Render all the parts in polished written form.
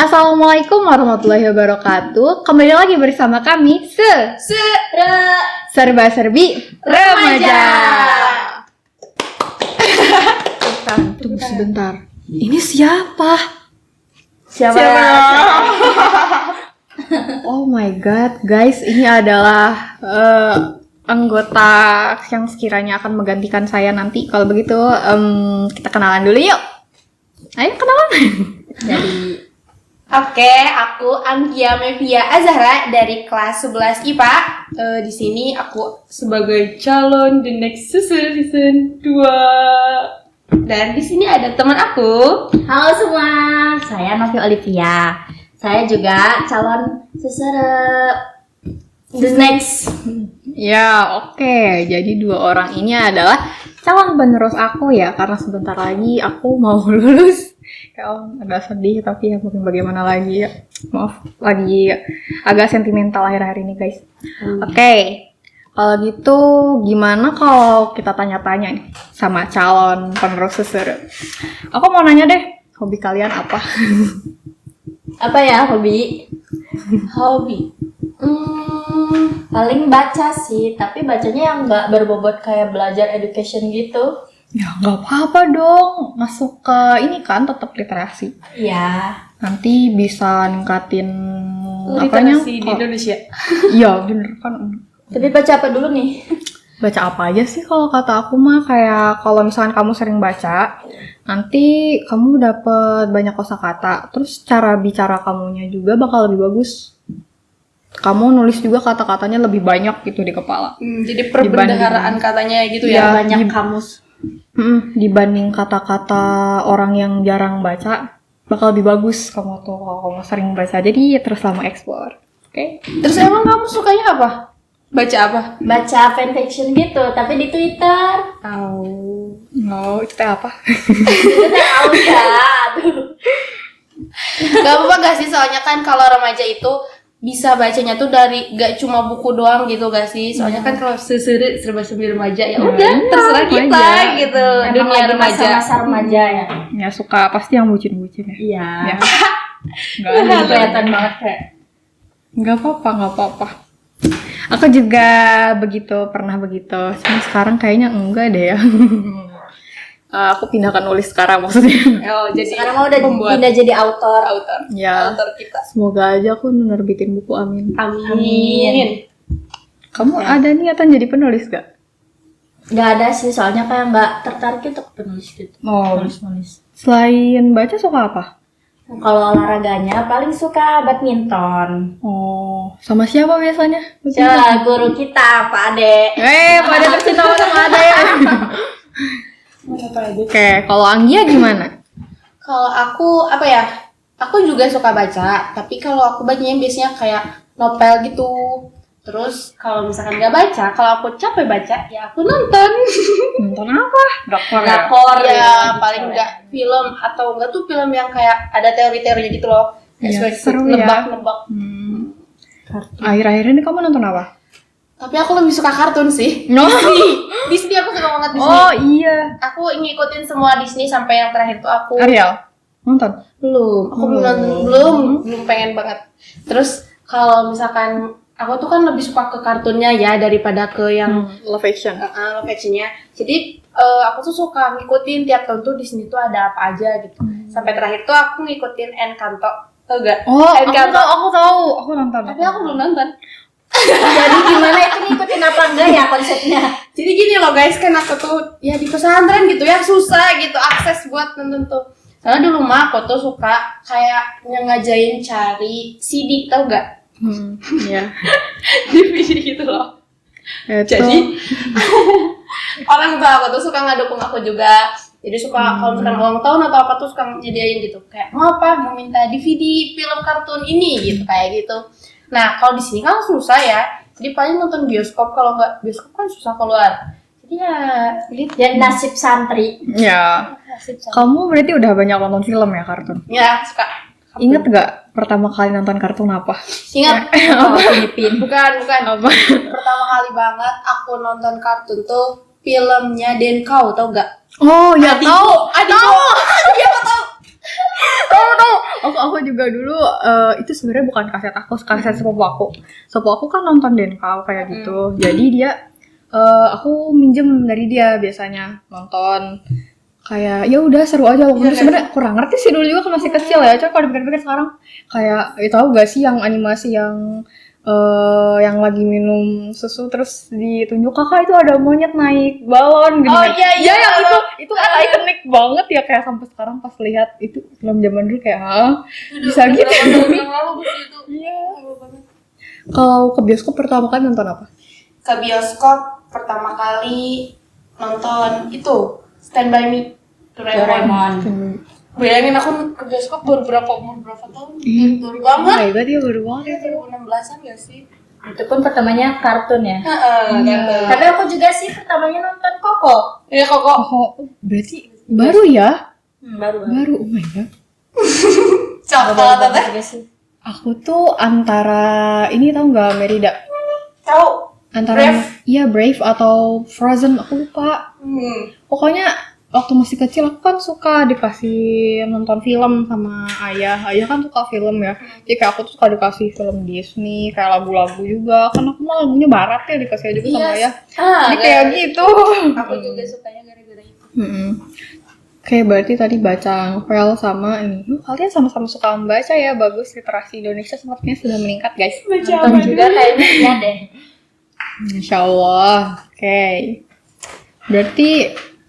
Assalamualaikum warahmatullahi wabarakatuh. Kembali lagi bersama kami Serba-serbi Remaja. Tunggu sebentar. Ini siapa? Siapa? Oh my god, guys, ini adalah anggota yang sekiranya akan menggantikan saya nanti. Kalau begitu, kita kenalan dulu yuk. Ayo kenalan. Oke, aku Anggia Mevia Azahra dari kelas 11 IPA. Di sini aku sebagai calon The Next Season 2. Dan di sini ada teman aku. Halo semua, saya Novi Olivia. Saya juga calon seserep The Next. Ya, oke. Jadi dua orang ini adalah calon penerus aku ya, karena sebentar lagi aku mau lulus. Agak sedih, tapi ya mungkin bagaimana lagi ya. Maaf, lagi agak sentimental akhir-akhir ini, guys. Oke. Kalau gitu, gimana kalau kita tanya-tanya nih sama calon penerus seserep? Aku mau nanya deh, hobi kalian apa? Apa ya hobi? Paling baca sih, tapi bacanya yang nggak berbobot kayak belajar education gitu. Ya nggak apa-apa dong, masuk ke ini kan tetap literasi. Iya. Nanti bisa ningkatin Literasi di Indonesia. Iya bener kan. Tapi baca apa dulu nih? Baca apa aja sih kalau kata aku mah, kayak kalau misalkan kamu sering baca, nanti kamu dapet banyak kosakata, terus cara bicara kamunya juga bakal lebih bagus. Kamu nulis juga kata-katanya lebih banyak gitu di kepala. Jadi perbendaharaan katanya gitu Ya, ya. Banyak kamus. Dibanding kata-kata orang yang jarang baca, bakal lebih bagus kamu tuh kalau kamu sering baca. Jadi terus lama explore. Oke? Terus emang kamu sukanya apa? Baca apa? Baca fanfiction gitu, tapi di Twitter. No, itu teh apa? Itu teh aduh. Gak apa-apa gak sih, soalnya kan kalau remaja itu bisa bacanya tuh dari gak cuma buku doang gitu gak sih? Soalnya kan kalau serba-serbi remaja ya udah terserah kita remaja. gitu. Emang Dunia lagi remaja. masa-masa remaja ya. Ya suka pasti yang bucin-bucin ya. Iya. Ya. Nggak ada. Kelihatan banget kayak. Nggak apa-apa. Aku juga pernah begitu. Cuma sekarang kayaknya enggak deh ya. Aku pindahkan nulis sekarang maksudnya. Oh, jadi Sekarang mau udah pembuat pindah jadi author. Ya, author kita. semoga aja aku nerbitin buku, amin. Amin. Kamu ada niatan jadi penulis gak? Gak ada sih, soalnya kayak nggak tertarik untuk penulis gitu. Oh, Nulis. selain baca suka apa? Kalau olahraganya paling suka badminton. Oh, sama siapa biasanya? Ya, guru kita, Pak Ade. Pada tercinta sama ada ya. Oke, kalau Anggia gimana? Kalau aku apa ya? Aku juga suka baca, tapi kalau aku bacanya biasanya kayak novel gitu. Terus kalau misalkan nggak baca, kalau aku capek baca, ya aku nonton. Nonton apa? Drakor ya? Drakor Ya, paling nggak film atau enggak tuh film yang kayak ada teori-teorinya gitu loh. Iya, Kayak seru ya. nebak-nebak. Akhir-akhir ini kamu nonton apa? Tapi aku lebih suka kartun sih. No. Disney aku suka banget Disney. Oh iya. Aku ngikutin semua Disney sampai yang terakhir tuh aku Ariel nonton? aku belum pengen banget. Terus kalau misalkan aku tuh kan lebih suka ke kartunnya ya daripada ke yang Love Action. Love Action-nya. Jadi aku tuh suka ngikutin tiap tahun tuh di sini tuh ada apa aja gitu. Sampai terakhir tuh aku ngikutin Encanto. Tau gak? Oh, Encanto. aku tahu. Aku nonton. Tapi aku belum nonton. Jadi gimana itu ngikutin apa enggak ya konsepnya? Jadi gini loh guys, kan aku tuh ya di pesantren gitu ya, susah gitu akses buat nonton tuh. Karena dulu mah aku tuh suka kayak ngajain cari CD, tau gak? Iya. DVD gitu loh. Jadi orang tua aku tuh suka ngadukung aku juga. Jadi suka kalau misalkan ulang tahun atau apa tuh suka nyediain gitu. Kayak mau apa? Mau minta DVD film kartun ini gitu kayak gitu. Nah kalau di sini kan susah ya. Jadi paling nonton bioskop, kalau nggak bioskop kan susah keluar. Jadi ya gitu. Ya nasib santri. Ya. Nasib saya. Kamu berarti udah banyak nonton film ya, kartun? Ya suka. Ingat gak pertama kali nonton kartun apa? Ingat? Filipin. Bukan. Apa? Pertama kali banget aku nonton kartun tuh filmnya Denkau, tau gak? Oh ya, tahu. Adiko. Iya, aku tahu. Tahu. aku juga dulu itu sebenarnya bukan kaset aku, kaset sepupu aku. Sepupu aku kan nonton Denkau kayak gitu. Jadi dia aku minjem dari dia biasanya nonton. Kayak ya udah seru aja waktu itu. Sebenarnya kurang ngerti sih dulu juga kan masih kecil ya. Coba kalau dipikir-pikir sekarang kayak tahu gak sih yang animasi yang lagi minum susu terus ditunjuk kakak itu ada monyet naik balon gitu. Oh iya, yang itu kan ikonik banget ya, kayak sampai sekarang pas lihat itu film zaman dulu kayak bisa gitu. Yang lalu itu. Iya. Kalau ke bioskop pertama kali nonton apa? Ke bioskop pertama kali nonton itu Stand By Me Doraemon. Bayangin aku ke bioskop baru berapa tahun? Baru banget. Oh my god, dia baru banget. 2016an gak sih? Itu pun pertamanya kartun ya. Gitu. Tapi aku juga sih pertamanya nonton Koko. Iya kok. Oh, berarti baru ya? Baru. Oh my god. Kalau teteh juga sih. Aku tuh antara ini tahu nggak Merida? tahu. Antara Brave. iya Brave atau Frozen, aku lupa. Pokoknya waktu masih kecil aku kan suka dikasih nonton film sama ayah. Ayah kan suka film ya. Jadi kayak aku tuh suka dikasih film Disney, kayak lagu-lagu juga. Kan aku mah lagunya barat ya dikasih juga sama ayah. Jadi kayak gitu. Aku juga sukanya gara-gara itu. Oke, berarti tadi baca novel sama ini. Kalian sama-sama suka membaca ya, bagus. Literasi Indonesia sepertinya sudah meningkat, guys. Nonton juga kayaknya iya deh. Insya Allah. Oke. Berarti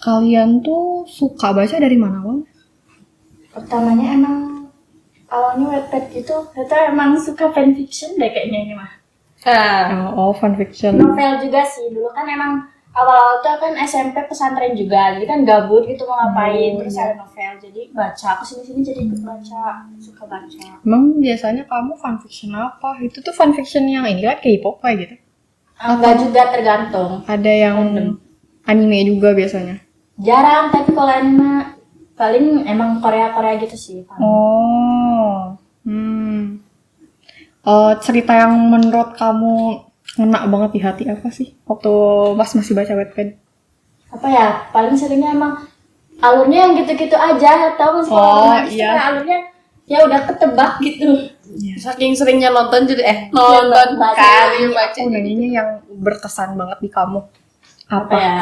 kalian tuh suka baca dari mana, Wang? Pertamanya emang awalnya Wattpad gitu. Ternyata emang suka fanfiction deh kayaknya ini mah. Oh, fanfiction. Novel juga sih. Dulu kan emang awal-awal tuh kan SMP pesantren juga. Jadi kan gabut gitu mau ngapain. Terus ada novel. Jadi baca. Aku sini-sini jadi ikut baca. Suka baca. Emang biasanya kamu fanfiction apa? Itu tuh fanfiction yang ini kan K-pop kayak gitu. Enggak juga tergantung. Ada yang anime juga biasanya. Jarang, tapi kalau anime paling emang Korea gitu sih. Oh. Cerita yang menurut kamu ngena banget di hati apa sih waktu masih baca Wattpad? Apa ya? Paling seringnya emang alurnya yang gitu-gitu aja. Atau Oh, romantis iya. tuh alurnya ya udah ketebak gitu. Saking seringnya nonton jadi nonton baca. kali baca. Aku nanyanya yang berkesan banget di kamu. Apa ya?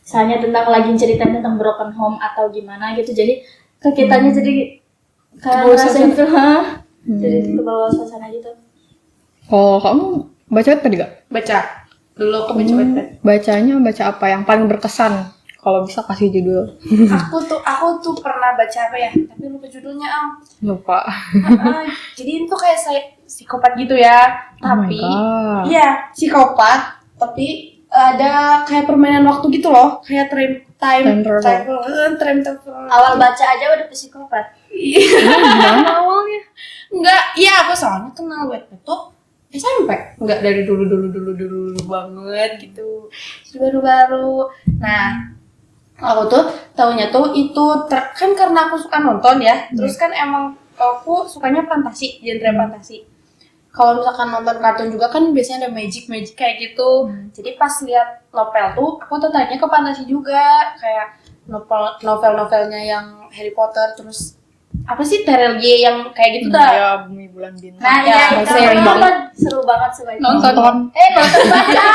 Misalnya tentang lagi ceritanya tentang broken home atau gimana gitu. Jadi ke kitanya jadi kayak ngerasain tuh, jadi ke bawah suasana gitu. Oh, kamu baca Wattpad gak? Baca. Dulu aku baca Wattpad. Bacanya baca apa yang paling berkesan? Kalau bisa kasih judul. aku tuh pernah baca apa ya? Tapi lupa judulnya, Lupa. Jadi itu kayak psikopat gitu ya. Tapi God. iya, psikopat, tapi ada kayak permainan waktu gitu loh, kayak time travel. Awal baca aja udah psikopat. Gimana awalnya? Enggak, iya aku soalnya kenal Wattpad tuh SMP. Enggak dari dulu banget gitu. Baru-baru. Nah, aku tuh taunya tuh itu kan karena aku suka nonton ya. Terus kan emang aku sukanya fantasi, genre fantasi. Kalau misalkan nonton kartun juga kan biasanya ada magic kayak gitu. Jadi pas lihat novel tuh aku tertariknya ke fantasi juga, kayak novelnya yang Harry Potter, terus apa sih Terelie yang kayak gitu dah. Ya, Bumi Bulan Bintang. Nah, Ya, iya itu sering banget. seru banget sebagai Nonton. nonton baca.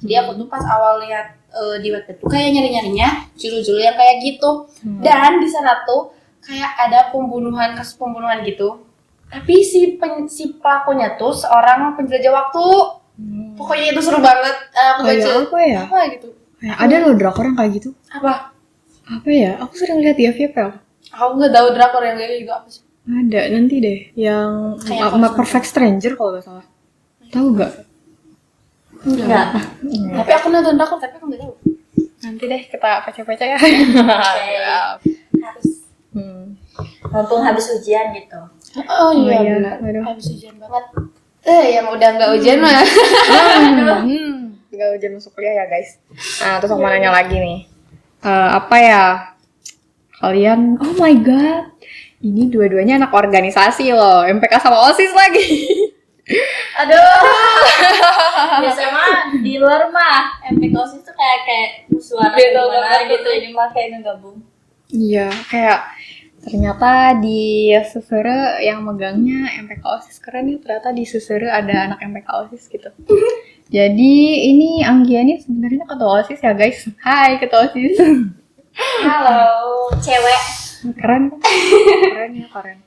Jadi aku tuh pas awal lihat di Wattpad tuh kayak nyari-nyarinya judul-judul yang kayak gitu. Dan di sana tuh kayak ada kasus pembunuhan gitu. Tapi si pelakunya tuh seorang penjelajah waktu. Pokoknya itu seru banget. Aku baca. Apa ya? Apa gitu? Kayak ada loh drakor yang kayak gitu. Apa? Apa ya? Aku sering lihat di FYP. Aku nggak tahu drakor yang kayak gitu apa sih. Ada nanti deh yang Kayak sama Perfect Stranger kalau nggak salah. Tahu nggak? Enggak. Tapi aku nonton drakor tapi aku nggak tahu. Nanti deh kita pecah-pecah ya. Harus mumpung habis ujian gitu. Oh iya iya. benar. Aduh. Habis ujian banget. Yang udah nggak ujian mah. Tinggal ujian masuk kuliah ya guys. Nah terus aku mau nanya lagi nih. Apa ya? Kalian, oh my god, ini dua-duanya anak organisasi loh, MPK sama OSIS lagi. Aduh. Biasanya mah di luar mah MPK OSIS tuh kayak musuhan Beda gimana banget gitu. Ini mah kayak ngegabung. Iya, kayak Ternyata di Susere yang megangnya MPK OSIS, keren nih, ternyata di Susere ada anak MPK OSIS gitu. Jadi ini Anggia nih sebenarnya ketua OSIS ya guys. Hai ketua OSIS. Halo, cewek. Keren kan? Keren ya, keren.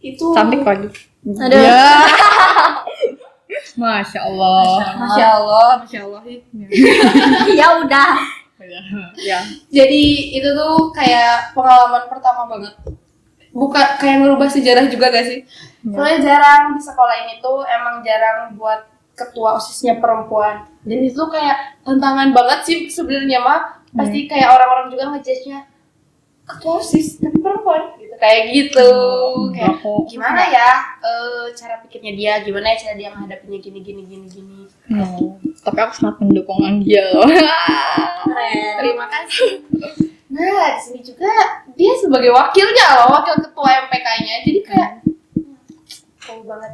Itu Cantik lagi. Aduh. Ya. Masya Allah. Masya Allah, Masya Allah. Ya udah. Ya. Jadi itu tuh kayak pengalaman pertama banget. Bukan kayak ngerubah sejarah juga gak sih? Soalnya jarang di sekolah ini tuh emang jarang buat ketua OSISnya perempuan. Dan itu tuh kayak tantangan banget sih sebenarnya mah. Pasti kayak orang-orang juga ngejudge-nya ketua OSIS tapi perempuan gitu, kayak gitu. Kayak gimana ya cara pikirnya dia, gimana ya cara dia menghadapinya gini. Tapi aku sangat mendukung Anggia loh. Keren. Terima kasih. Nah, di sini juga dia sebagai wakilnya loh, wakil ketua MPK-nya. Jadi kayak cool banget.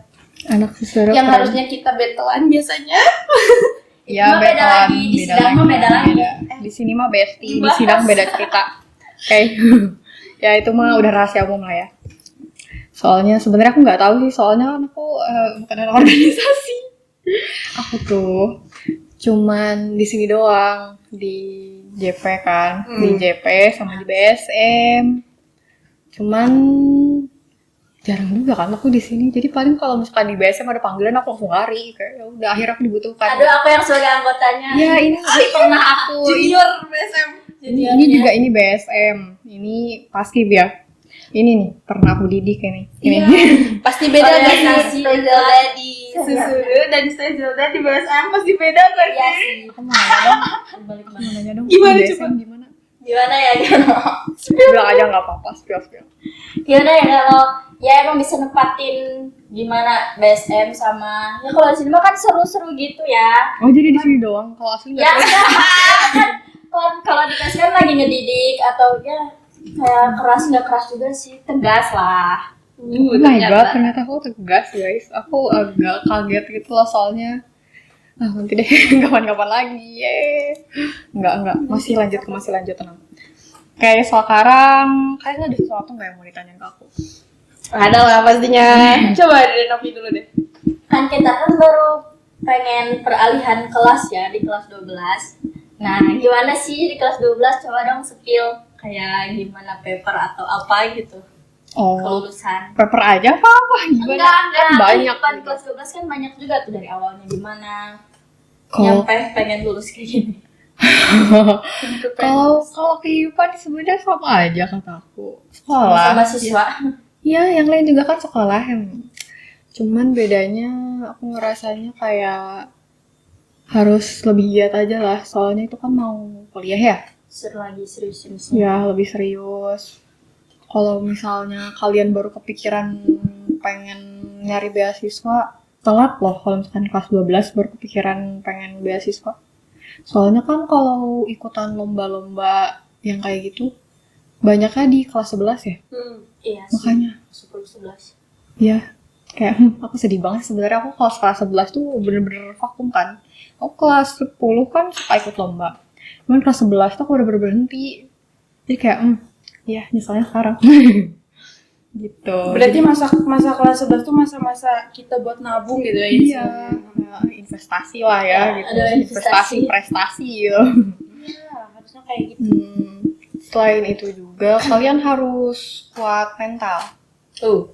Anak Susere Yang keren. harusnya kita battlean biasanya. Ya, Cuma beda lagi, di sidang mah beda lagi. Di sini mah bestie, di sidang beda cerita. Oke. Ya itu mah udah rahasia umum lah ya. Soalnya sebenarnya aku nggak tahu sih, soalnya kan aku bukan anak organisasi. Aku tuh cuman di sini doang, di JP kan, di JP sama di BSM. Cuman jarang juga kan aku di sini. Jadi paling kalau misalkan di BSM ada panggilan aku langsung lari, kayak ya udah akhirnya aku dibutuhkan. Aduh, aku yang sebagai anggotanya. Ya ini pernah aku Junior BSM. ini juga ini BSM, ini paskib ya. Ini nih pernah aku didik ini. Iya. Pasti beda gak Organisasi. sih? Zelda di Susuru dan Zelda di BSM pasti beda gak Iya sih? sih. Kamu nanya dong, Balik kamu nanya dong. Gimana BSM coba? Gimana? Gimana ya? Gimana? Bilang aja nggak apa-apa, spill. Gimana ya kalau ya emang bisa nempatin gimana BSM sama ya kalau di sini mah kan seru-seru gitu ya. Oh jadi di sini doang, kalau asli nggak Ya tahu. kan kalau di kelas kan lagi ngedidik atau ya kayak keras nggak keras juga sih, tegas lah. Oh my god, ternyata aku tegas guys. Aku agak kaget gitu loh soalnya. Nanti deh, kapan-kapan lagi. Enggak. Masih lanjut tenang. Kayak sekarang, kayaknya ada sesuatu nggak yang mau ditanyain ke aku? Ada lah pastinya. Coba dari Novi dulu deh. Kan kita kan baru pengen peralihan kelas ya di kelas 12. Nah, gimana sih di kelas 12? Coba dong spill kayak gimana paper atau apa gitu. Oh, Kelulusan. paper aja apa gimana? Enggak. Kan banyak. Kehidupan kelas 12 kan banyak juga tuh dari awalnya gimana. Kalau Nyampe pengen lulus kayak gini. kalau kehidupan sebenarnya sama aja kata aku. Sekolah. Sama siswa. Iya, yang lain juga kan sekolah. Cuman bedanya aku ngerasanya kayak harus lebih giat aja lah. Soalnya itu kan mau kuliah ya. Seru lagi serius-seriusnya. Ya, lebih serius. Kalau misalnya kalian baru kepikiran pengen nyari beasiswa, telat loh kalau misalkan kelas 12 baru kepikiran pengen beasiswa. Soalnya kan kalau ikutan lomba-lomba yang kayak gitu, banyaknya di kelas 11 ya. Iya sih. Makanya, 10-11. ya kayak aku sedih banget sebenarnya. Aku kelas 11 tuh bener-bener vakum kan. Aku kelas 10 kan suka ikut lomba. Cuman kelas 11 tuh aku udah berhenti. Jadi kayak, ya nyesalnya sekarang. Gitu. Berarti masa kelas 11 tuh masa-masa kita buat nabung gitu ya? Iya, ya, investasi lah ya, Ya, gitu. ada investasi. Prestasi gitu. Iya, harusnya kayak gitu. Selain itu juga kalian harus kuat mental.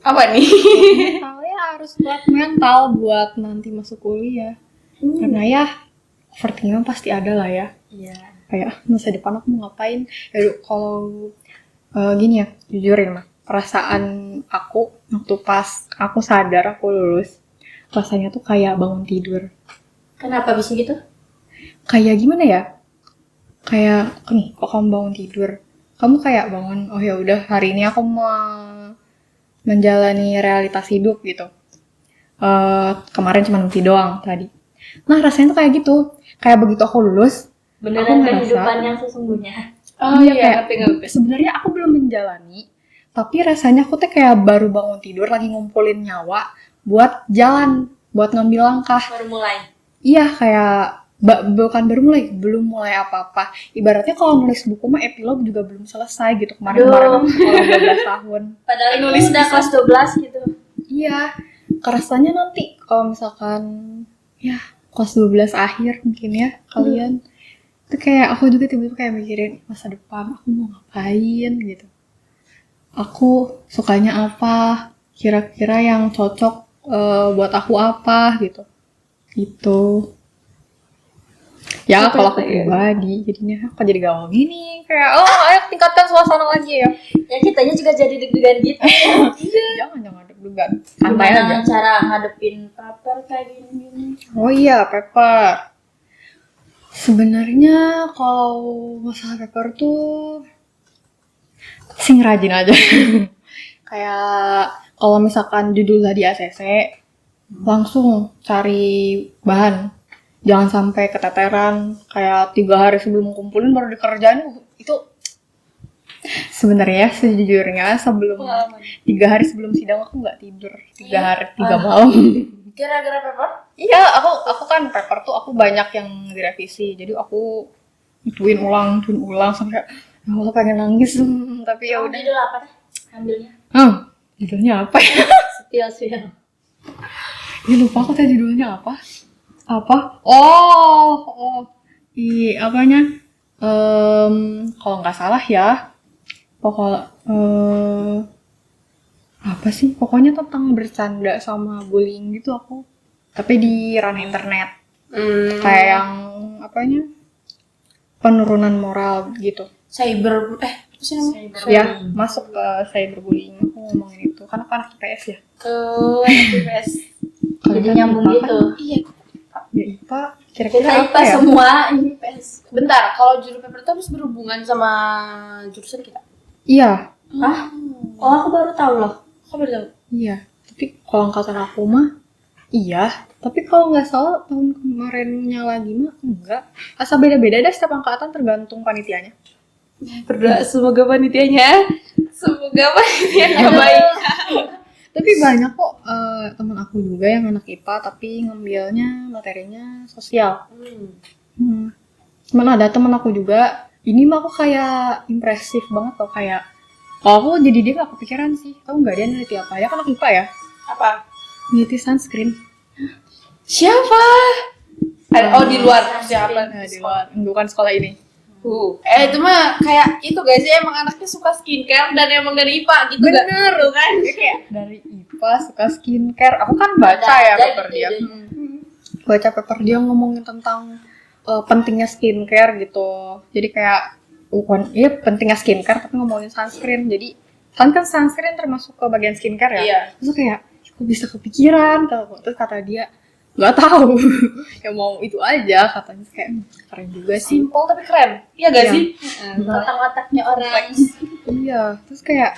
Apa nih? Mentalnya harus kuat mental buat nanti masuk kuliah. Karena ya overthinking pasti ada lah ya. Iya. Kayak masa depan aku mau ngapain? Ya, kalau gini ya, jujurin mah. Perasaan aku waktu pas aku sadar aku lulus, rasanya tuh kayak bangun tidur. Kenapa bisa gitu? Kayak gimana ya? Kayak nih, kok kamu bangun tidur? Kamu kayak bangun, oh ya udah hari ini aku mau menjalani realitas hidup gitu. Kemarin cuma mimpi doang tadi. Nah rasanya tuh kayak gitu. Kayak begitu aku lulus, Beneran ngerasa- kehidupan yang sesungguhnya. Oh Iya, iya, kayak ngerti. sebenarnya aku belum menjalani, tapi rasanya aku tuh kayak baru bangun tidur lagi ngumpulin nyawa buat jalan, buat ngambil langkah. Baru mulai. Iya, kayak bukan belum mulai apa-apa. Ibaratnya kalau nulis buku mah epilog juga belum selesai gitu kemarin-kemarin Aduh. kalau 12 tahun. Padahal Nulis nulis udah bisa. kelas 12 gitu. Iya, kerasanya nanti kalau misalkan ya kelas 12 akhir mungkin ya kalian. Itu kayak aku juga tiba-tiba kayak mikirin masa depan aku mau ngapain gitu. Aku sukanya apa? Kira-kira yang cocok buat aku apa gitu. Gitu. Ya kalau aku pribadi jadinya aku jadi galau gini kayak ayo tingkatkan suasana lagi ya. Ya kitanya juga jadi deg-degan gitu. Jangan deg-degan. Santai Gimana aja. cara ngadepin paper kayak gini-gini? Oh iya, paper. Sebenarnya kalau masalah paper tuh sing rajin aja. Kayak kalau misalkan judulnya di ACC, langsung cari bahan. Jangan sampai keteteran kayak 3 hari sebelum kumpulin baru dikerjain. Itu sebenarnya sejujurnya sebelum 3 hari sebelum sidang aku nggak tidur 3 hari 3 malam. Gara-gara paper? Iya, aku kan paper tuh aku banyak yang direvisi. Jadi aku ituin ulang sampai ya Allah pengen nangis. Tapi ya udah. Judul apa deh ambilnya? Judulnya apa ya? Spill. Ya lupa aku tadi judulnya apa? Apa? Oh. Apanya? Kalau nggak salah ya. Apa sih? Pokoknya tentang bercanda sama bullying gitu aku. Tapi di ranah internet. Kayak yang apanya? Penurunan moral gitu. Cyber apa sih namanya? Ya, masuk ke cyberbullying. Aku ngomongin itu. Karena anak IPS ya. IPS. Jadi nyambung gitu. Iya. Ya IPA. Kira-kira Kita apa IPA ya? semua ini IPS. Bentar, kalau judul paper itu harus berhubungan sama jurusan kita. Iya. Hah? Oh aku baru tahu loh. Kok baru tahu? Iya. Tapi kalau angkatan aku mah iya. Tapi kalau nggak salah tahun kemarinnya lagi mah enggak. Asal beda-beda deh setiap angkatan tergantung panitianya. Berdoa semoga panitianya baik. Tapi banyak kok teman aku juga yang anak IPA tapi ngambilnya materinya sosial. Cuman ada teman aku juga, ini mah aku kayak impresif banget loh kayak kalau aku jadi dia gak kepikiran sih. Tahu nggak dia neliti apa? Dia kan anak IPA ya. Apa? Neliti sunscreen. Siapa? Di luar siapa? Nah, di luar, bukan sekolah ini. Itu mah kayak itu guys sih emang anaknya suka skincare dan emang dari IPA gitu kan? Bener Tuh kan? kayak dari IPA suka skincare. Aku kan baca ya paper dia. Baca paper dia ngomongin tentang pentingnya skincare gitu. Jadi kayak bukan iya pentingnya skincare tapi ngomongin sunscreen. Jadi kan sunscreen termasuk ke bagian skincare ya. Iya. Terus kayak kok bisa kepikiran terus kata dia nggak tahu ya mau itu aja katanya kayak keren juga sih. Simple tapi keren. Iya gak Iya. sih? Otak-otaknya orang. Iya, terus kayak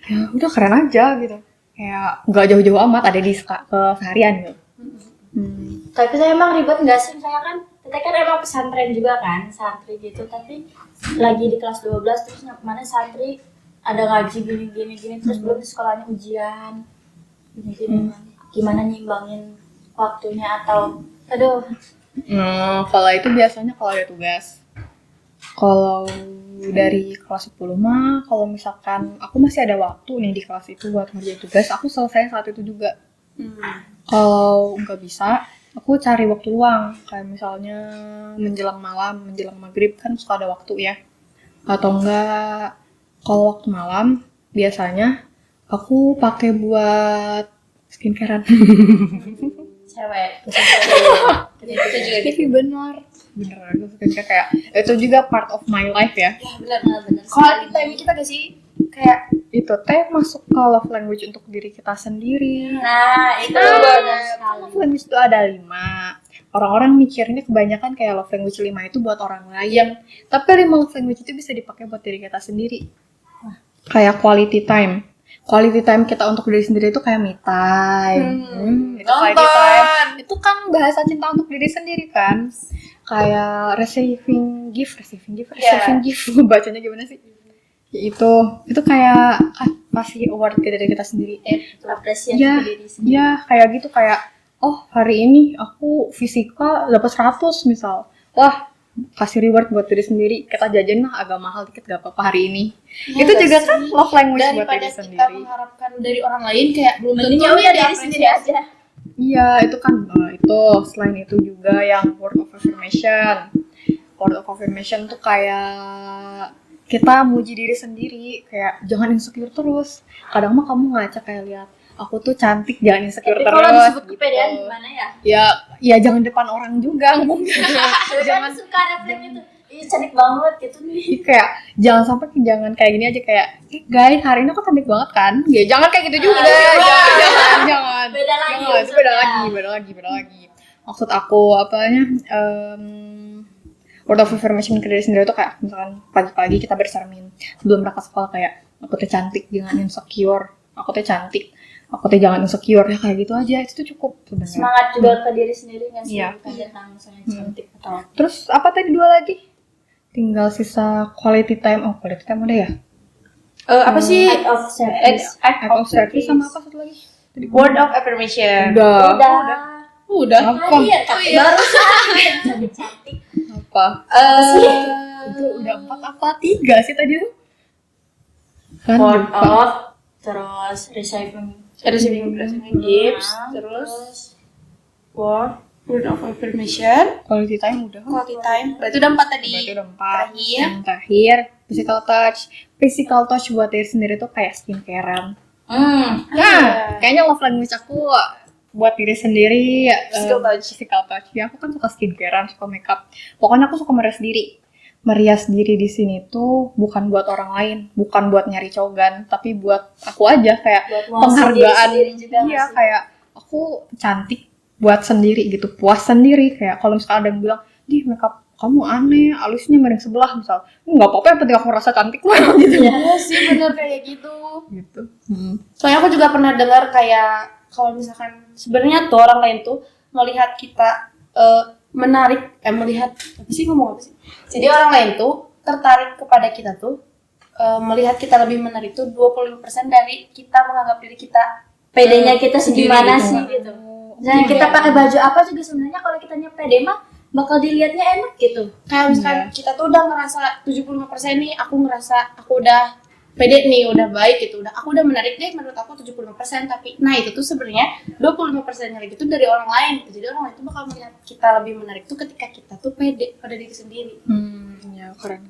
ya udah keren aja gitu. Kayak nggak jauh-jauh amat ada di keseharian gitu. Tapi saya emang ribet nggak sih? Saya kan, kita kan emang pesantren juga kan, santri gitu. Tapi lagi di kelas 12 terus kemana santri ada ngaji gini terus belum di sekolahnya ujian gini. Gimana nyimbangin waktunya atau aduh. Kalau itu biasanya kalau ada tugas. Kalau dari kelas 10 mah, kalau misalkan aku masih ada waktu nih di kelas itu buat ngerjain tugas, aku selesai saat itu juga. Kalau nggak bisa, aku cari waktu luang. Kayak misalnya menjelang malam, menjelang maghrib kan suka ada waktu ya. Atau enggak, kalau waktu malam biasanya aku pakai buat skincarean. Cewek. Itu juga gitu. Tapi bener aku skincare kayak itu juga part of my life ya. Benar. Bener. Quality time kita gak sih? Kayak Itu teh masuk ke love language untuk diri kita sendiri. Nah, itu bener benar Love sekali. language itu ada 5. Orang-orang mikirnya kebanyakan kayak love language 5 itu buat orang lain. Tapi 5 love language itu bisa dipakai buat diri kita sendiri. Kayak quality time. Quality time kita untuk diri sendiri itu kayak me time. Itu quality time. Itu kan bahasa cinta untuk diri sendiri kan. Kayak receiving gift. Bacanya gimana sih? Ya itu kayak kasih award ke diri kita sendiri. Apresiasi Ya, ke diri sendiri. ya kayak gitu kayak oh hari ini aku fisika dapat 100 misal, wah kasih reward buat diri sendiri, kita jajan lah agak mahal dikit gak apa-apa hari ini. Iya Itu nggak juga sih? kan love language buat Daripada diri kita sendiri. mengharapkan dari orang lain kayak belum Mending tentu ya udah nih diri sendiri aja. Iya, itu kan itu selain itu juga yang word of affirmation. Word of affirmation tuh kayak kita muji diri sendiri, kayak jangan insecure terus. Kadang mah kamu ngaca kayak lihat aku tuh cantik, jangan insecure Tapi terus. kalau disebut gitu. kepedean gimana ya? Ya jangan depan orang juga mungkin. Jangan suka refleks itu. Ih, cantik banget gitu nih. Kayak jangan sampai jangan kayak gini aja kayak guys hari ini aku cantik banget kan? Ya jangan kayak gitu juga. Jangan. Beda lagi Jangan, itu beda lagi. Maksud aku apanya? Word of affirmation ke diri sendiri tuh kayak misalkan pagi-pagi kita bercermin sebelum berangkat sekolah kayak aku tuh cantik, jangan insecure. Aku tuh cantik, aku tuh jangan insecure ya kayak gitu aja. Itu tuh cukup sebenarnya. Semangat juga ke diri sendiri nggak sih? Iya. Bukan tentang misalnya cantik atau apa. Terus apa tadi dua lagi? Tinggal sisa quality time. Oh, quality time udah ya? apa sih Act of service. act Act of service sama apa satu lagi? Tadi word of affirmation? udah. Udah. Apa? Tadi ya, barusan cantik-cantik. Apa? sih? Itu udah 4 apa 3 sih tadi tuh? Kan Word lupa. of, terus receiving gifts, terus word of affirmation, Quality time udah. quality time. Berarti udah 4 tadi. Berarti udah 4. Terakhir. Yang terakhir physical touch. Physical touch buat diri sendiri tuh kayak skincarean. Nah, kayaknya love language aku buat diri sendiri physical touch. Ya aku kan suka skincarean, suka makeup. Pokoknya aku suka merias diri. Merias diri di sini tuh bukan buat orang lain, bukan buat nyari cogan, tapi buat aku aja kayak Buat mau penghargaan. sendiri juga Iya, nggak sih? kayak aku cantik buat sendiri gitu, puas sendiri. Kayak kalau misalkan ada yang bilang, "Di makeup kamu aneh, alisnya miring sebelah," misal. Nggak apa-apa, yang penting aku merasa cantik mah gitu. Iya sih bener kayak gitu. Gitu. Soalnya aku juga pernah dengar kayak kalau misalkan sebenarnya tuh orang lain tuh melihat kita melihat apa sih ngomong apa sih? Jadi orang lain tuh tertarik kepada kita tuh melihat kita lebih menarik tuh 25% dari kita menganggap diri kita pedenya kita segimana gitu. sih gitu. Misalnya kita pakai baju apa juga sebenarnya kalau kitanya pede mah bakal dilihatnya enak gitu. Kayak misalkan kita tuh udah ngerasa 75% nih aku ngerasa aku udah pede nih, udah baik gitu, aku udah menarik deh menurut aku 75%, tapi nah itu tuh sebenarnya 25%-nya lagi tuh dari orang lain gitu. Jadi orang lain tuh bakal melihat kita lebih menarik tuh ketika kita tuh pede pada diri sendiri. Ya keren.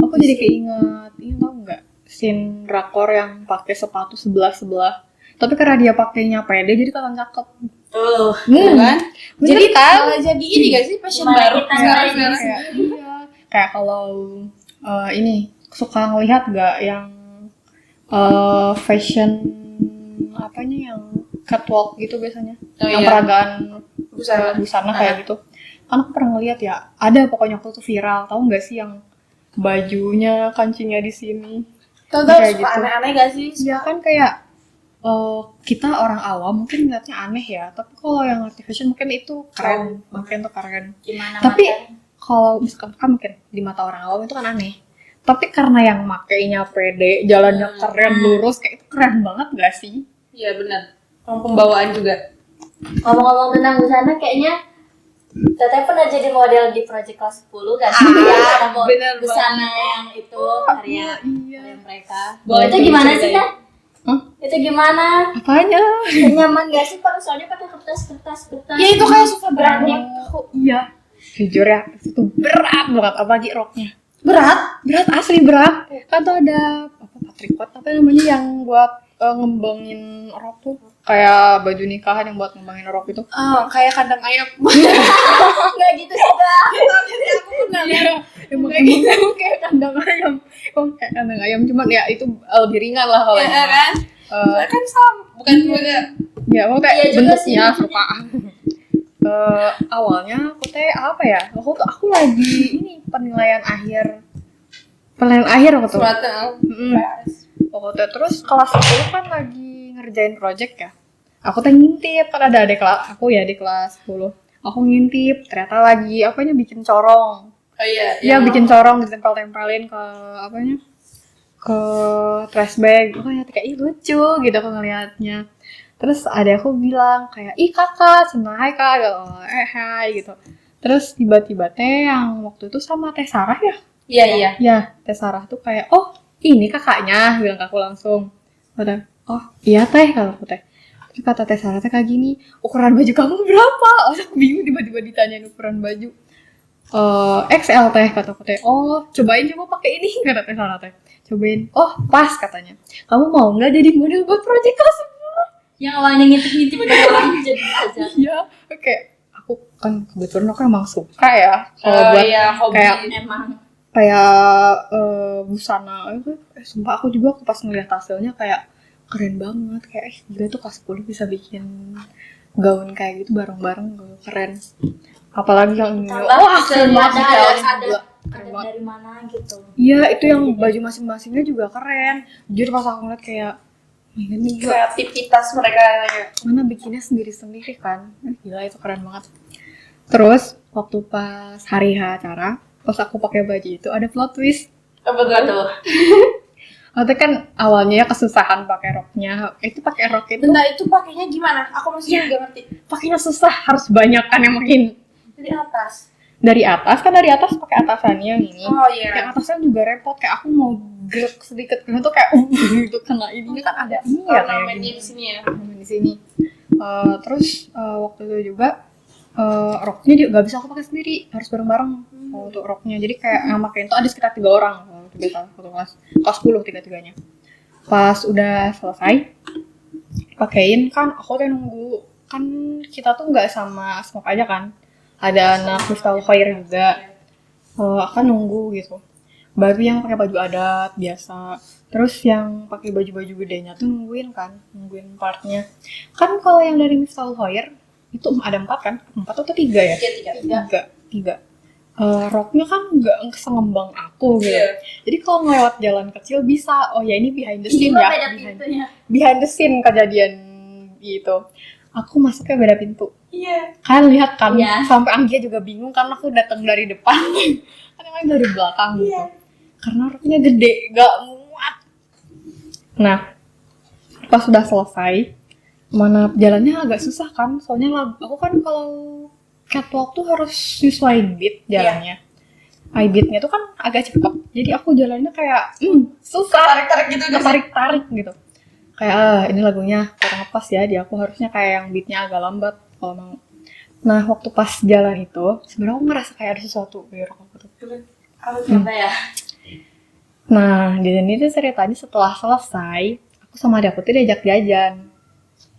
Aku jadi keinget, ini tau nggak scene drakor yang pakai sepatu sebelah. Tapi karena dia pakainya pede jadi kelihatan cakep. Tuh. Kan? Bener Jadi kan? malah jadi ini gak sih fashion Gimana baru kita sekarang? ngerasain Iya. Kayak kalau ini suka ngelihat nggak yang fashion apanya yang catwalk gitu biasanya, Oh, yang iya. peragaan Busana. kayak gitu. Kan aku pernah ngeliat ya, ada pokoknya waktu itu viral, tahu nggak sih yang bajunya kancingnya di sini. Tahu Kayak suka gitu. aneh-aneh gak sih? Ya kan kayak kita orang awam mungkin ngeliatnya aneh ya, tapi kalau yang ngerti fashion mungkin itu keren, mungkin tuh keren. Gimana Tapi matanya? kalau misalkan kan mungkin di mata orang awam itu kan aneh. Tapi karena yang makainya pede, jalannya keren, lurus, kayak itu keren banget gak sih? Iya benar. Pembawaan juga. Ngomong-ngomong tentang busana kayaknya Teteh pernah jadi model di Project Kelas 10 kan sih? bener Busana yang itu karya Iya. mereka. Boleh Itu tuh gimana diceritain. sih kan? Hah? Itu gimana? Apanya? Nyaman gak sih pak? Soalnya pakai kertas. Ya itu kayak susah banget. Iya. Jujur ya, itu berat banget, apalagi roknya. Berat. Berat, asli berat. Kan tuh ada apa patrikot apa namanya yang buat ngembangin rok tuh. Kayak baju nikahan yang buat ngembangin rok itu. Kayak kandang ayam. Enggak gitu sih kak. Aku pernah lihat. Emang gitu kayak kandang ayam. Kayak kandang ayam, cuman ya itu lebih ringan lah kalau Ya yang kan? Soalnya kan sama. Bukan juga. ya mau kayak Iya juga bentuknya sih. serupa. Awalnya aku teh apa ya? Aku lagi ini penilaian akhir waktu itu. Suatu. Waktu itu terus kelas 10 kan lagi ngerjain project ya. Aku teh ngintip, kan ada adik kelas aku ya di kelas 10. Aku ngintip, ternyata lagi apanya bikin corong. Oh iya. Iya, bikin corong ditempel-tempelin ke apanya? Ke trash bag. Oh ya kayak ih lucu gitu aku ngelihatnya. Terus ada aku bilang kayak, ih kakak, senang hai kak, hai gitu. Terus tiba-tiba teh yang waktu itu sama Teh Sarah ya? Iya. Ya, Teh Sarah tuh kayak, oh ini kakaknya, bilang ke aku langsung. Kata, oh iya teh, kata aku teh. Terus kata Teh Sarah teh kayak gini, ukuran baju kamu berapa? Oh, aku bingung tiba-tiba ditanyain ukuran baju. XL teh, kata aku teh. Oh, cobain coba pakai ini, kata Teh Sarah teh. Cobain, oh pas katanya. Kamu mau nggak jadi model buat project kelas? Yang awalnya ngintip-ngintip doang jadi belajar. Iya, oke. Aku kan kebetulan aku emang suka ya kalau buat hobi. Emang kayak busana itu. Sumpah aku juga pas ngeliat hasilnya kayak keren banget, kayak gila tuh kelas 10 bisa bikin gaun kayak gitu bareng-bareng, keren. Apalagi yang ini, wah keren banget sih kayak ada keren banget. dari mana gitu. Iya, itu yang baju masing-masingnya juga keren. Jujur pas aku ngeliat kayak, ini gila, Kreativitas mereka ya. mana bikinnya sendiri-sendiri kan. Gila itu keren banget. Terus waktu pas hari H acara, pas aku pakai baju itu ada plot twist. Apa tuh? Waktu kan awalnya ya kesusahan pakai roknya. Itu pakai rok itu Bentar, itu pakainya gimana? Aku masih nggak ngerti. pakainya susah, harus banyak kan yang makin Dari atas. dari atas pakai atasannya yang ini. Oh iya. Yang atasnya juga repot, kayak aku mau gerak sedikit kena tuh kayak gitu kena ini kan ada ini ya kayak Ornamennya gini. di sini ya. Ornamen di sini. Terus waktu itu juga roknya dia nggak bisa aku pakai sendiri, harus bareng-bareng untuk roknya. Jadi kayak yang pakai itu ada sekitar 3 orang waktu biasa satu kelas 10 tiga-tiganya. Pas udah selesai pakein kan, aku tuh nunggu kan, kita tuh nggak sama smoke aja kan, ada anak Crystal Fire juga. Akan nunggu gitu, baru yang pakai baju adat biasa, terus yang pakai baju-baju gedenya tuh nungguin partnya kan. Kalau yang dari Crystal Fire itu ada 4 kan, 4 atau 3 ya? Tiga. Roknya kan nggak sengembang aku gitu. Iya. Jadi kalau ngelewat jalan kecil bisa, oh ya ini behind the Ini scene mah ya, beda pintunya. behind the scene kejadian gitu. Aku masuknya beda pintu. Iya. Kalian lihat kan, Iya. sampai Anggia juga bingung karena aku datang dari depan, kan emang dari belakang gitu. Karena roknya gede, nggak muat. Nah, pas sudah selesai, mana jalannya agak susah kan, soalnya aku kan kalau catwalk tuh harus nyesuaiin beat jalannya. High beatnya tuh kan agak cepet, jadi aku jalannya kayak susah, Tarik-tarik gitu kan. tarik gitu. Kayak ini lagunya kurang pas ya, di aku harusnya kayak yang beatnya agak lambat kalau mau. Nah waktu pas jalan itu sebenarnya aku ngerasa kayak ada sesuatu di rok aku tuh. Apa ya? Nah di sini tuh ceritanya setelah selesai, aku sama adik aku tuh diajak jajan.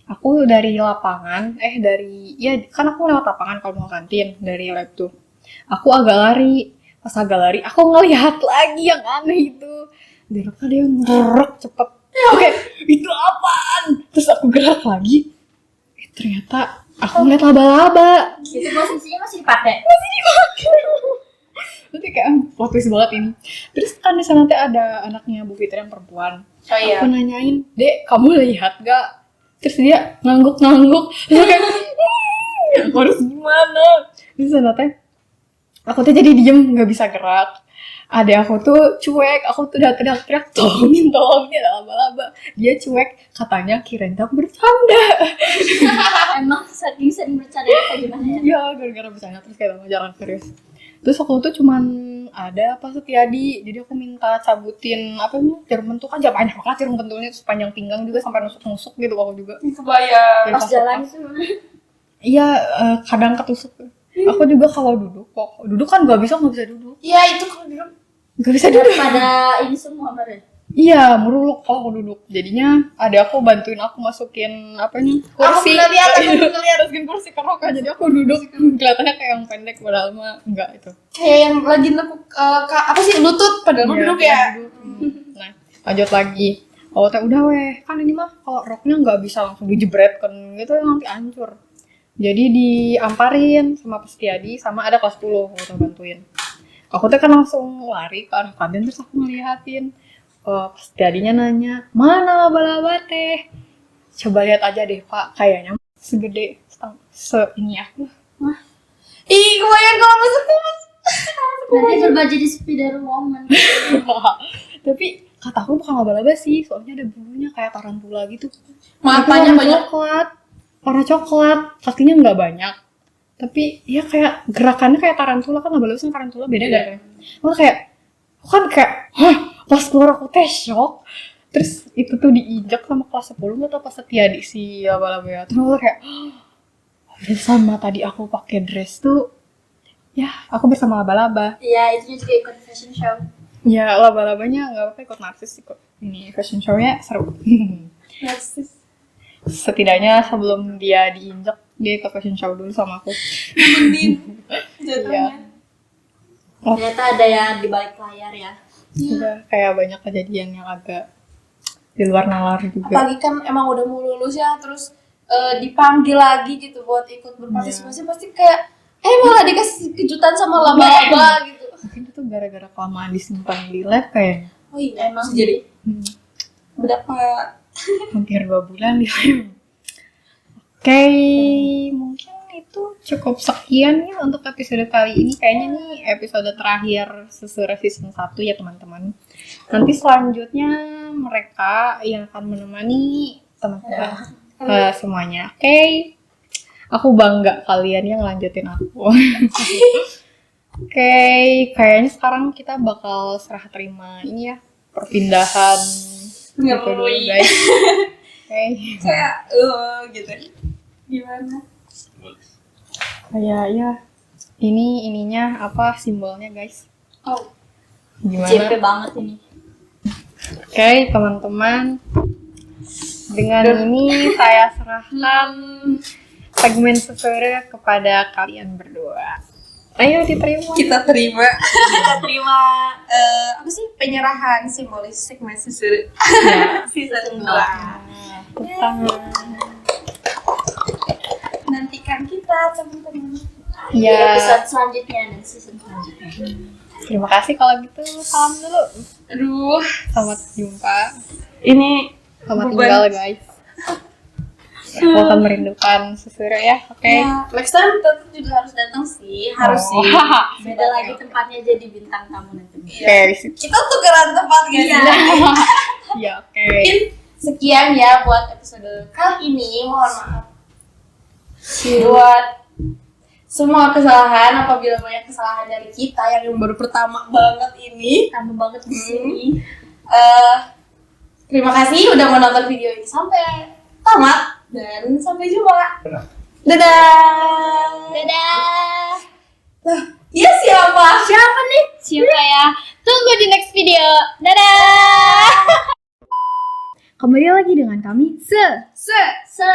Aku dari lapangan, kan aku lewat lapangan kalau mau kantin dari lab tuh. Aku agak lari, pas agak lari aku ngelihat lagi yang aneh itu. Di rok ada yang ngorok cepet. Oke, itu apaan? Terus aku gerak lagi. Ternyata aku ngeliat laba-laba. Itu posisinya masih dipakai. Nanti kayak plot twist banget ini. Terus kan di sana tuh ada anaknya Bu Fitri yang perempuan. Oh iya. Aku nanyain, "Dek, kamu lihat gak?" Terus dia ngangguk-ngangguk. Terus kayak, aku harus gimana? Di sana teh, aku tuh jadi diem, nggak bisa gerak. Adek aku tuh cuek, aku tuh udah teriak-teriak, tolongin ada laba-laba. Dia cuek, katanya kirain aku bercanda. Emang saking sering bercanda kayak gimana ya? Iya, gara-gara bercanda terus kayak mau jalan serius. Terus waktu itu cuman ada Pak Setiadi, jadi aku minta cabutin jarum pentul, kan banyak banget jarum pentulnya, terus panjang pinggang juga sampai nusuk-nusuk gitu aku juga. Kebayang. Pas jalan itu Iya, kadang ketusuk. Aku juga kalau duduk kan nggak bisa duduk. Iya, itu kalau dulu. Nggak bisa duduk. pada ini semua baru. Iya, meruluk kalau aku duduk. Jadinya ada aku bantuin aku masukin kursi. pernah lihat, aku pernah lihat. Masukin kursi ke roka, jadi aku duduk kelihatannya kayak yang pendek padahal mah enggak itu. Kayak yang lagi nepuk lutut padahal mau Iya, duduk ya. duduk. Nah, lanjut lagi. Oh, teh udah weh. Kan ini mah kalau roknya nggak bisa langsung dijebretkan gitu nanti hancur. Jadi diamparin sama Pak Setiadi sama ada kelas 10 aku bantuin. Aku tuh kan langsung lari ke arah kantin terus aku ngeliatin. Pas Setiadinya nanya, "Mana laba-laba teh?" Coba lihat aja deh, Pak. Kayaknya segede ini aku. Ih, kebayang kalau masuk tuh. Nanti berubah jadi Spider Woman. Tapi Kataku bukan laba-laba sih, soalnya ada bulunya kayak tarantula gitu. Matanya Tapi banyak. warna coklat, kakinya nggak banyak. Tapi ya kayak gerakannya kayak tarantula, kan laba-laba sama tarantula beda kan? Makanya kayak, aku kan kayak, hah, pas keluar aku teh shock. Terus itu tuh diinjak sama kelas 10 nggak tau pas Setiadi si laba-laba ya. Terus aku kayak, udah sama tadi aku pakai dress tuh, ya aku bersama laba-laba. Iya, itu juga ikut fashion show. Ya laba-labanya nggak apa-apa ikut narsis, ikut ini fashion show-nya seru. Narsis. Setidaknya sebelum dia diinjak dia ikut fashion show dulu sama aku. Nemenin Iya. jatuhnya. Ternyata ada yang di balik layar ya. Udah kayak banyak kejadian yang agak di luar nalar juga. Apalagi kan emang udah mau lulus ya, terus dipanggil lagi gitu buat ikut berpartisipasi, pasti kayak malah dikasih kejutan sama laba-laba gitu. Mungkin itu gara-gara kelamaan disimpan di lab kayak Oh iya, emang jadi berapa hampir 2 bulan di lab. Oke, mungkin itu cukup sekian ya untuk episode kali ini. Kayaknya nih episode terakhir Susura season 1 ya teman-teman. Nanti selanjutnya mereka yang akan menemani teman-teman semuanya. Oke. Aku bangga kalian yang lanjutin aku. Oke, kayaknya sekarang kita bakal serah terima ini ya, perpindahan gitu dulu Ngeri. guys. Oke. kayak gitu. Gimana? Kayak ya ininya apa simbolnya guys? Oh, Gimana? JP banget ini. Oke, teman-teman. Dengan ini saya serahkan segmen Susura kepada kalian berdua. Ayo diterima. kita terima. Kita terima Apa sih penyerahan simbolis segmen Susura Ya. season 2. Tepuk Nantikan kita teman-teman. di Ya. episode selanjutnya dan season selanjutnya. Terima kasih kalau gitu. Salam dulu. Aduh, Selamat jumpa. ini Selamat beban. tinggal guys. Aku akan merindukan Susura ya. Oke. Ya, next time tetap juga harus datang sih, harus Oh. sih. Beda lagi tempatnya jadi bintang tamu nanti. Oke, di situ. Kita tukeran tempat guys. Iya. Ya, oke. Mungkin sekian ya buat episode kali ini. Mohon maaf buat semua kesalahan, apabila banyak kesalahan dari kita yang baru pertama banget ini. Tambah banget di sini. Terima kasih udah menonton video ini sampai tamat dan sampai jumpa. Dadah. Dadah. Lah, iya siapa? Siapa nih? Siapa ya? Tunggu di next video. Dadah. Kembali lagi dengan kami Se. Se.